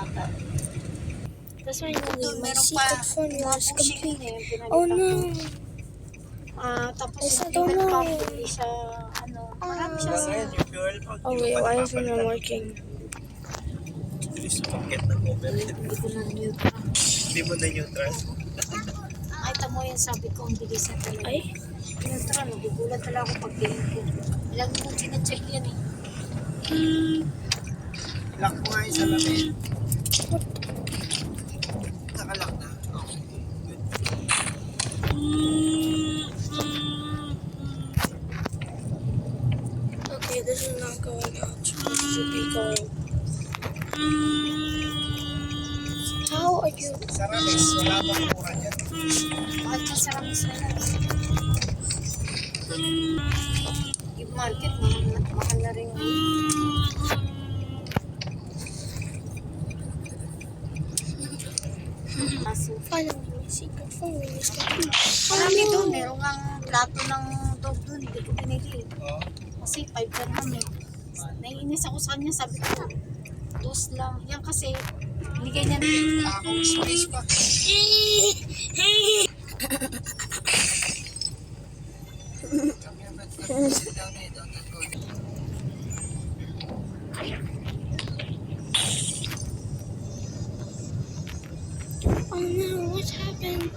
ata. That's why my Meron secret pa, formula is pushing complete. eh, yung Oh pinalitan no! ko. Tapos It's yung not bigat pa, online. hindi siya, marami siya sa... Ngayon, yung fuel pump, Oh wait, why is it not working? Bilis sumakit ng cover. Hindi ko na neutral. Hindi mo na neutral. Ay, tamo yan, sabi ko, ang bilis na talaga. Ay? Neutral, nagugulat talaga ako pag tingin ko. Ilang mo sinacheck yan eh. Lock mo nga yung salamin. Nakalock na. Okay. Okay, this is not going out. This should be going. How are you? Saramis, wala bang mura dyan? Bakit ka saramis na lang? Yung market, mahal na rin. Kaso, Finally, my secret formula is complete. marami doon. Meron nga plato ng dog doon. Hindi ko pinili. Oo. Kasi 5 lang namin. Naiinis ako sa kanya. Sabi ko, 2 lang. Yan kasi, binigay niya na Ako, space pa. Sit down here, don't let go. Oh no, what happened?